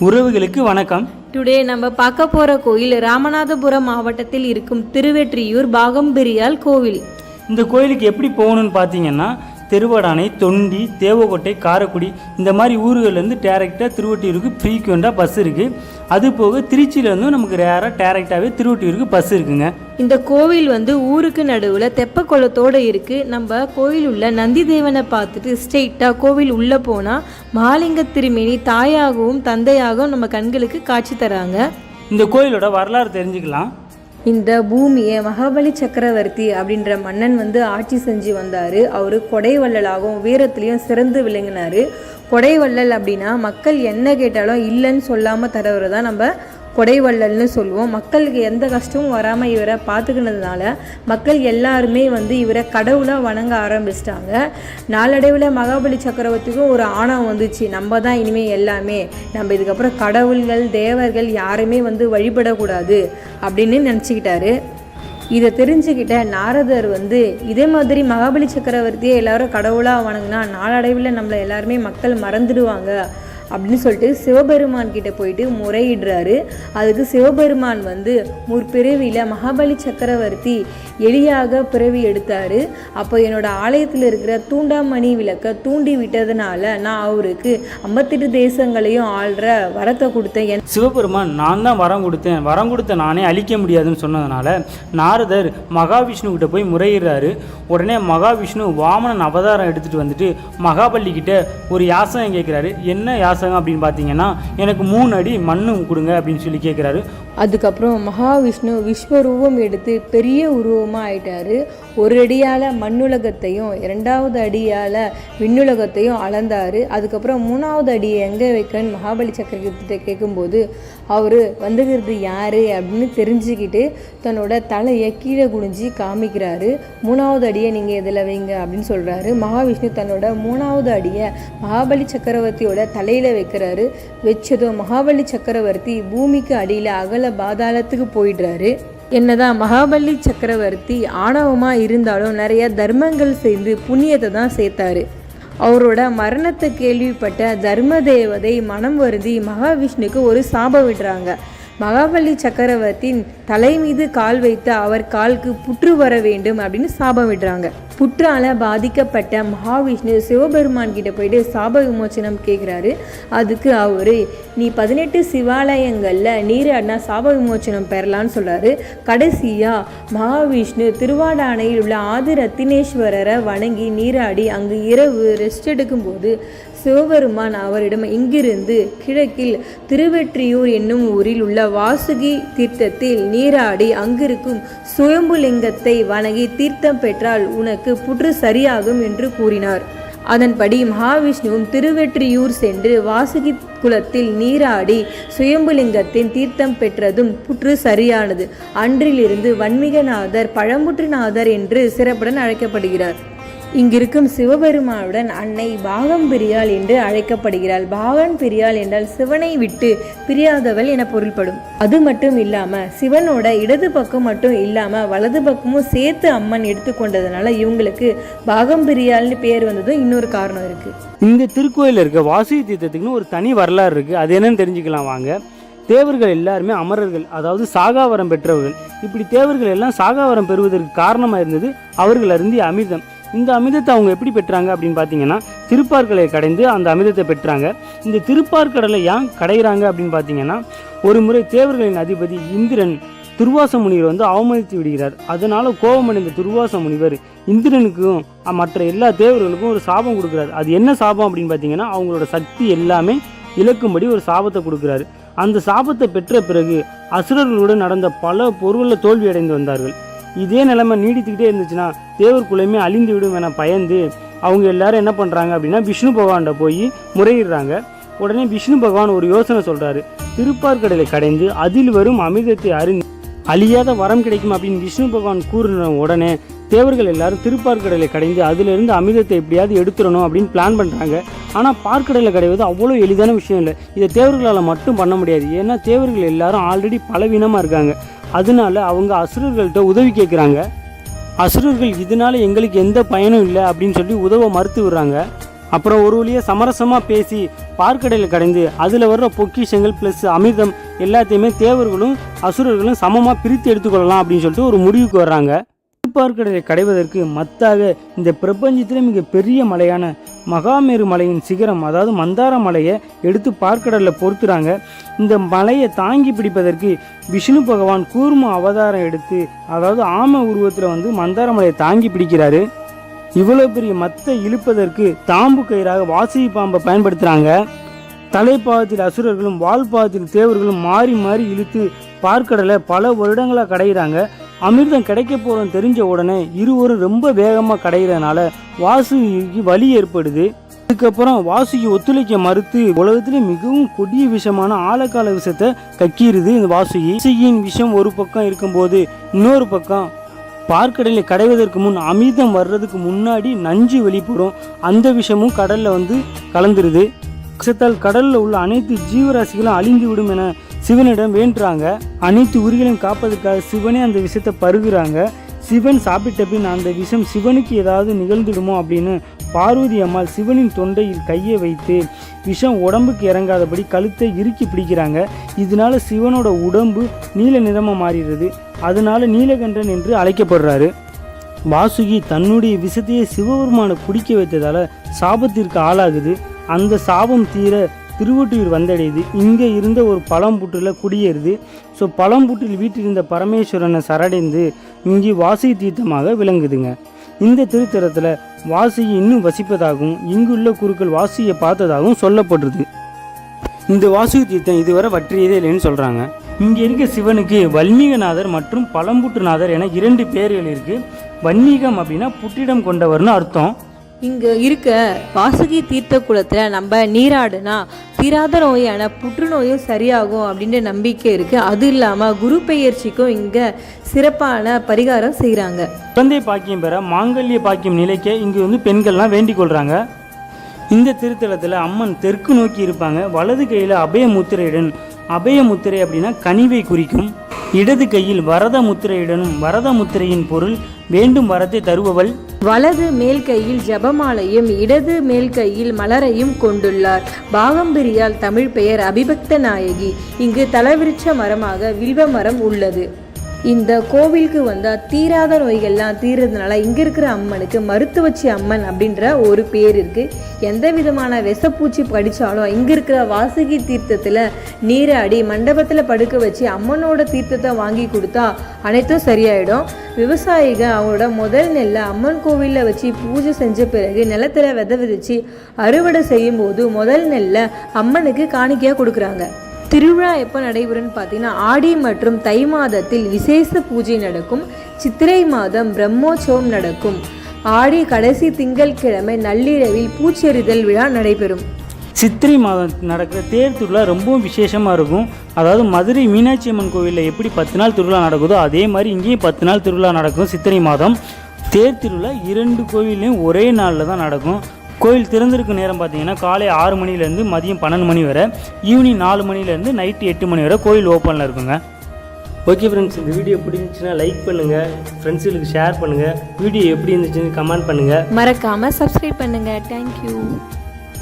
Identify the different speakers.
Speaker 1: உறவுகளுக்கு வணக்கம்.
Speaker 2: டுடே நம்ம பார்க்க போகிற கோயில் ராமநாதபுரம் மாவட்டத்தில் இருக்கும் திருவெற்றியூர் பாகம்பிரியால் கோவில்.
Speaker 1: இந்த கோயிலுக்கு எப்படி போகணும்னு பார்த்தீங்கன்னா திருவடானை, தொண்டி, தேவக்கோட்டை, காரைக்குடி இந்த மாதிரி ஊர்கள்லேருந்து டேரெக்டாக திருவொற்றியூருக்கு ஃப்ரீக்வெண்ட்டாக பஸ் இருக்குது. அது போக திருச்சியிலேருந்தும் நமக்கு ரேராக டேரெக்டாகவே திருவொற்றியூருக்கு பஸ் இருக்குங்க.
Speaker 2: இந்த கோவில் ஊருக்கு நடுவில் தெப்ப குளத்தோடு இருக்குது. நம்ம கோயில் உள்ள நந்தி தேவனை பார்த்துட்டு ஸ்ட்ரெயிட்டாக கோவில் உள்ளே போனால் மகாலிங்க திருமேனி தாயாகவும் தந்தையாகவும் நம்ம கண்களுக்கு காட்சி தராங்க.
Speaker 1: இந்த கோயிலோட வரலாறு தெரிஞ்சுக்கலாம்.
Speaker 2: இந்த பூமியை மகாபலி சக்கரவர்த்தி அப்படின்ற மன்னன் ஆட்சி செஞ்சு வந்தார். அவர் கொடைவள்ளலாகவும் வீரத்துலேயும் சிறந்து விளங்கினார். கொடைவள்ளல் அப்படின்னா மக்கள் என்ன கேட்டாலும் இல்லைன்னு சொல்லாமல் தரவர் தான் நம்ம கொடைவள்ளல்னு சொல்லுவோம். மக்களுக்கு எந்த கஷ்டமும் வராமல் இவரை பார்த்துக்கினதுனால மக்கள் எல்லாருமே இவரை கடவுளாக வணங்க ஆரம்பிச்சிட்டாங்க. நாளடைவில் மகாபலி சக்கரவர்த்திக்கும் ஒரு ஆணவம் வந்துச்சு, நம்ம தான் இனிமேல் எல்லாமே, நம்ம இதுக்கப்புறம் கடவுள்கள் தேவர்கள் யாருமே வழிபடக்கூடாது அப்படின்னு நினச்சிக்கிட்டாரு. இதை தெரிஞ்சுக்கிட்ட நாரதர் இதே மாதிரி மகாபலி சக்கரவர்த்தியை எல்லாரும் கடவுளாக வணங்கினா நாளடைவில் நம்மளை எல்லாருமே மக்கள் மறந்துடுவாங்க அப்படின்னு சொல்லிட்டு சிவபெருமான் கிட்ட போயிட்டு முறையிடுறாரு. அதுக்கு சிவபெருமான் முற்பிறவியில் மகாபலி சக்கரவர்த்தி எளியாக பிறவி எடுத்தார். அப்போ என்னோட ஆலயத்தில் இருக்கிற தூண்டாமணி விளக்கை தூண்டி விட்டதுனால நான் அவருக்கு 58 தேசங்களையும் ஆள்ற வரத்தை கொடுத்தேன்.
Speaker 1: சிவபெருமான் நான் தான் வரம் கொடுத்த நானே அழிக்க முடியாதுன்னு சொன்னதுனால நாரதர் மகாவிஷ்ணு கிட்ட போய் முறையிடுறாரு. உடனே மகாவிஷ்ணு வாமனன் அவதாரம் எடுத்துகிட்டு வந்துட்டு மகாபலி கிட்ட ஒரு யாசகம் கேட்குறாரு. என்ன யாசகம் அப்படின்னு பார்த்தீங்கன்னா, எனக்கு 3 அடி மண்ணு கொடுங்க அப்படின்னு சொல்லி கேட்குறாரு.
Speaker 2: அதுக்கப்புறம் மகாவிஷ்ணு விஸ்வரூபம் எடுத்து பெரிய உருவமாக ஆயிட்டாரு. ஒரு அடியால் மண்ணுலகத்தையும் 2வது அடியால் விண்ணுலகத்தையும் அளந்தார். அதுக்கப்புறம் 3வது அடியை எங்கே வைக்கன்னு மகாபலி சக்கரவர்த்திட்ட கேட்கும்போது அவர் வந்துக்கிறது யார் அப்படின்னு தெரிஞ்சுக்கிட்டு தன்னோட தலையை கீழே குனிஞ்சி காமிக்கிறாரு. 3வது அடியை நீங்கள் இதில் வைங்க அப்படின்னு சொல்கிறாரு. மகாவிஷ்ணு தன்னோட 3வது அடியை மகாபலி சக்கரவர்த்தியோட தலையில் வைக்கிறாரு. வச்சதும் மகாபலி சக்கரவர்த்தி பூமிக்கு அடியில் அகல பாதாளத்துக்கு போயிடுறாரு. என்னதான் மகாபலி சக்கரவர்த்தி ஆணவமாக இருந்தாலும் நிறைய தர்மங்கள் செய்து புண்ணியத்தை தான் சேர்த்தாரு. அவரோட மரணத்தை கேள்விப்பட்ட தர்ம தேவதை மனம் வருந்தி மகாவிஷ்ணுக்கு ஒரு சாபம் விடுறாங்க. மகாபலி சக்கரவர்த்தியின் தலை மீது கால் வைத்து அவர் காலுக்கு புற்று வர வேண்டும் அப்படின்னு சாபம் விடுறாங்க. புற்றால் பாதிக்கப்பட்ட மகாவிஷ்ணு சிவபெருமான் கிட்ட போயிட்டு சாப விமோச்சனம் கேட்குறாரு. அதுக்கு அவர் நீ 18 சிவாலயங்களில் நீராடினா சாப விமோச்சனம் பெறலான்னு சொல்கிறாரு. கடைசியாக மகாவிஷ்ணு திருவாடானையில் உள்ள ஆதி ரத்தினேஸ்வரரை வணங்கி நீராடி அங்கு இரவு ரெஸ்ட் எடுக்கும்போது சிவபெருமான் அவரிடம் இங்கிருந்து கிழக்கில் திருவெற்றியூர் என்னும் ஊரில் உள்ள வாசுகி தீர்த்தத்தில் நீராடி அங்கிருக்கும் சுயம்புலிங்கத்தை வணங்கி தீர்த்தம் பெற்றால் உனக்கு புற்று சரியாகும் என்று கூறினார். அதன்படி மகாவிஷ்ணுவும் திருவெற்றியூர் சென்று வாசுகி குலத்தில் நீராடி சுயம்புலிங்கத்தின் தீர்த்தம் பெற்றதும் புற்று சரியானது. அன்றிலிருந்து வன்மிகநாதர், பழமுற்றுநாதர் என்று சிறப்புடன் அழைக்கப்படுகிறார். இங்கிருக்கும் சிவபெருமானுடன் அன்னை பாகம்பிரியாள் என்று அழைக்கப்படுகிறாள். பாகன் பிரியாள் என்றால் சிவனை விட்டு பிரியாதவள் என பொருள்படும். அது மட்டும் இல்லாமல் சிவனோட இடது பக்கம் மட்டும் இல்லாமல் வலது பக்கமும் சேர்த்து அம்மன் எடுத்துக்கொண்டதுனால இவங்களுக்கு பாகம்பிரியாள்னு பேர் வந்ததும் இன்னொரு காரணம் இருக்குது.
Speaker 1: இந்த திருக்கோயிலில் இருக்க வாசுகி தீர்த்தத்துக்குன்னு ஒரு தனி வரலாறு இருக்குது. அது என்னன்னு தெரிஞ்சுக்கலாம் வாங்க. தேவர்கள் எல்லாருமே அமரர்கள், அதாவது சாகாவரம் பெற்றவர்கள். இப்படி தேவர்கள் எல்லாம் சாகாவரம் பெறுவதற்கு காரணமாக இருந்தது அவர்கள் அருந்திய அமிர்தம். இந்த அமிர்தத்தை அவங்க எப்படி பெற்றாங்க அப்படின்னு பார்த்தீங்கன்னா திருப்பார்கடலை கடைந்து அந்த அமிர்தத்தை பெற்றாங்க. இந்த திருப்பார்கடலை ஏன் கடைகிறாங்க அப்படின்னு பார்த்தீங்கன்னா, ஒரு முறை தேவர்களின் அதிபதி இந்திரன் துர்வாச முனிவர் அவமதித்து விடுகிறார். அதனால கோபமடைந்த துர்வாச முனிவர் இந்திரனுக்கும் மற்ற எல்லா தேவர்களுக்கும் ஒரு சாபம் கொடுக்குறாரு. அது என்ன சாபம் அப்படின்னு பார்த்தீங்கன்னா, அவங்களோட சக்தி எல்லாமே இழக்கும்படி ஒரு சாபத்தை கொடுக்குறாரு. அந்த சாபத்தை பெற்ற பிறகு அசுரர்களுடன் நடந்த பல பொருளில் தோல்வி அடைந்து வந்தார்கள். இதே நிலைமை நீடித்துக்கிட்டே இருந்துச்சுன்னா தேவர் குலமே அழிந்து விடும் என பயந்து அவங்க எல்லாரும் என்ன பண்ணுறாங்க அப்படின்னா விஷ்ணு பகவான்கிட்ட போய் முறையிடுறாங்க. உடனே விஷ்ணு பகவான் ஒரு யோசனை சொல்கிறாரு. திருப்பார்கடலை கடைந்து அதில் வரும் அமிர்தத்தை அழியாத வரம் கிடைக்கும் அப்படின்னு விஷ்ணு பகவான் கூறின உடனே தேவர்கள் எல்லாரும் திருப்பார்கடலை கடைந்து அதிலிருந்து அமிர்தத்தை எப்படியாவது எடுத்துடணும் அப்படின்னு பிளான் பண்ணுறாங்க. ஆனால் பார்க்கடலை கடைவது அவ்வளோ எளிதான விஷயம் இல்லை. இதை தேவர்களால் மட்டும் பண்ண முடியாது. ஏன்னா தேவர்கள் எல்லாரும் ஆல்ரெடி பலவீனமாக இருக்காங்க. அதனால அவங்க அசுரர்கள்ட்ட உதவி கேட்குறாங்க. அசுரர்கள் இதனால எங்களுக்கு எந்த பயனும் இல்லை அப்படின்னு சொல்லி உதவ மறுத்து விடுறாங்க. அப்புறம் ஒரு வழியாக சமரசமாக பேசி பார்க்கடலில் கடைந்து அதில் வர்ற பொக்கிஷங்கள் ப்ளஸ் அமிர்தம் எல்லாத்தையுமே தேவர்களும் அசுரர்களும் சமமாக பிரித்து எடுத்துக்கொள்ளலாம் அப்படின்னு சொல்லிட்டு ஒரு முடிவுக்கு வர்றாங்க. பார்க்கடலை கடைவதற்கு மத்தாக இந்த பிரபஞ்சத்தில் மிக பெரிய மலையான மகாமேரு மலையின் சிகரம் அதாவது மந்தார மலையை எடுத்து பார்க்கடலில் பொறுத்துறாங்க. இந்த மலையை தாங்கி பிடிப்பதற்கு விஷ்ணு பகவான் கூர்ம அவதாரம் எடுத்து அதாவது ஆம உருவத்தில் மந்தார மலையை தாங்கி பிடிக்கிறாரு. இவ்வளோ பெரிய மத்தை இழுப்பதற்கு தாம்பு கயிறாக வாசுகி பாம்பை பயன்படுத்துகிறாங்க. தலைப்பாகத்தில் அசுரர்களும் வால்பாகத்தில் தேவர்களும் மாறி மாறி இழுத்து பார்க்கடலை பல வருடங்களாக கடைகிறாங்க. அமிர்தம் கிடைக்க போகிறோம் தெரிஞ்ச உடனே இருவரும் ரொம்ப வேகமாக கடைகிறதுனால வாசுகிக்கு வலி ஏற்படுது. அதுக்கப்புறம் வாசுகி ஒத்துழைக்க மறுத்து உலகத்திலே மிகவும் கொடிய விஷமான ஆழக்கால விஷத்தை கக்கிடுது இந்த வாசுகி. வாசுகியின் விஷம் ஒரு பக்கம் இருக்கும்போது இன்னொரு பக்கம் பார்க்கடலை கடைவதற்கு முன் அமிர்தம் வர்றதுக்கு முன்னாடி நஞ்சு வெளிப்படும். அந்த விஷமும் கடலில் கலந்துருது. விஷத்தால் கடலில் உள்ள அனைத்து ஜீவராசிகளும் அழிந்து விடும் என சிவனிடம் வேண்டுறாங்க. அனைத்து உயிர்களையும் காப்பதற்காக சிவனே அந்த விஷத்தை பருகுறாங்க. சிவன் சாப்பிட்ட பின் அந்த விஷம் சிவனுக்கு ஏதாவது நிகழ்ந்துடுமோ அப்படின்னு பார்வதி அம்மாள் சிவனின் தொண்டையில் கையை வைத்து விஷம் உடம்புக்கு இறங்காதபடி கழுத்தை இறுக்கி பிடிக்கிறாங்க. இதனால சிவனோட உடம்பு நீல நிறமாக மாறிடுறது. அதனால நீலகண்டன் என்று அழைக்கப்படுறாரு. வாசுகி தன்னுடைய விஷத்தையே சிவபெருமானை குடிக்க வைத்ததால சாபத்திற்கு ஆளாகுது. அந்த சாபம் தீர திருவொற்றியூர் வந்தடையுது. இங்கே இருந்த ஒரு பழம்புற்றில் குடியேறுது. ஸோ பழம்புற்றில் வீட்டிலிருந்த பரமேஸ்வரனை சரடைந்து இங்கே வாசுகி தீர்த்தமாக விளங்குதுங்க. இந்த திருத்தலத்தில் வாசுகி இன்னும் வசிப்பதாகவும் இங்குள்ள குருக்கள் வாசுகியை பார்த்ததாகவும் சொல்லப்படுறது. இந்த வாசுகி தீர்த்தம் இதுவரை வற்றியதே இல்லைன்னு சொல்கிறாங்க. இங்கே இருக்க சிவனுக்கு வன்மீகநாதர் மற்றும் பழம்புற்றுநாதர் என 2 பேர்கள் இருக்குது. வன்மீகம் அப்படின்னா புற்றிடம் கொண்டவர்னு அர்த்தம்.
Speaker 2: இங்கே இருக்க வாசுகி தீர்த்த குளத்தில் நம்ம நீராடுனா தீராத நோயான புற்றுநோயும் சரியாகும் அப்படின்ற நம்பிக்கை இருக்குது. அது இல்லாமல் குரு பெயர்ச்சிக்கும் இங்கே சிறப்பான பரிகாரம் செய்கிறாங்க.
Speaker 1: குழந்தை பாக்கியம் பெற மாங்கல்ய பாக்கியம் நிலைக்க இங்கே பெண்கள்லாம் வேண்டிக் கொள்கிறாங்க. இந்த திருத்தலத்தில் அம்மன் தெற்கு நோக்கி இருப்பாங்க. வலது கையில் அபய முத்திரையுடன், அபய முத்திரை அப்படின்னா கனிவை குறிக்கும். இடது கையில் வரத முத்திரையுடனும், வரத முத்திரையின் பொருள் வேண்டும் வரத்தை தருபவள்.
Speaker 2: வலது மேல் கையில் ஜபமாலையும் இடது மேல் கையில் மலரையும் கொண்டுள்ளார். பாகம்பிரியால் தமிழ் பெயர் அபிபக்த நாயகி. இங்கு தலவிருட்ச மரமாக வில்வ மரம் உள்ளது. இந்த கோவிலுக்கு வந்தால் தீராத நோய்கள்லாம் தீர்றதுனால இங்கே இருக்கிற அம்மனுக்கு மருத்துவச்சி அம்மன் அப்படின்ற ஒரு பேர் இருக்குது. எந்த விதமான விஷப்பூச்சி படித்தாலும் இங்கே இருக்கிற வாசுகி தீர்த்தத்தில் நீராடி மண்டபத்தில் படுக்க வச்சு அம்மனோட தீர்த்தத்தை வாங்கி கொடுத்தா அனைத்தும் சரியாயிடும். விவசாயிகள் அவங்களோட முதல் நெல்லை அம்மன் கோவிலில் வச்சு பூஜை செஞ்ச பிறகு நிலத்தில் விதை விதைச்சி அறுவடை செய்யும் போது முதல் நெல்லை அம்மனுக்கு காணிக்கையாக கொடுக்குறாங்க. திருவிழா எப்போ நடைபெறும்னு பார்த்தீங்கன்னா ஆடி மற்றும் தை மாதத்தில் விசேஷ பூஜை நடக்கும். சித்திரை மாதம் பிரம்மோற்சவம் நடக்கும். ஆடி கடைசி திங்கட்கிழமை நள்ளிரவில் பூச்செறிதல் விழா நடைபெறும்.
Speaker 1: சித்திரை மாதம் நடக்கிற தேர் திருவிழா ரொம்பவும் விசேஷமாக இருக்கும். அதாவது மதுரை மீனாட்சி அம்மன் கோவிலில் எப்படி 10 நாள் திருவிழா நடக்குதோ அதே மாதிரி இங்கேயும் 10 நாள் திருவிழா நடக்கும். சித்திரை மாதம் தேர் திருவிழா 2 கோவிலையும் ஒரே நாளில் தான் நடக்கும். கோயில் திறந்திருக்கும் நேரம் பார்த்தீங்கன்னா காலை 6 மணிலேருந்து மதியம் 12 மணி வரை, ஈவினிங் 4 மணிலேருந்து நைட்டு 8 மணி வரை கோயில் ஓப்பனில் இருக்குங்க. ஓகே ஃப்ரெண்ட்ஸ், இந்த வீடியோ பிடிச்சிச்சுன்னா லைக் பண்ணுங்கள், ஃப்ரெண்ட்ஸுகளுக்கு ஷேர் பண்ணுங்கள். வீடியோ எப்படி இருந்துச்சுன்னு கமெண்ட் பண்ணுங்கள்.
Speaker 2: மறக்காமல் சப்ஸ்கிரைப் பண்ணுங்கள். தேங்க்யூ.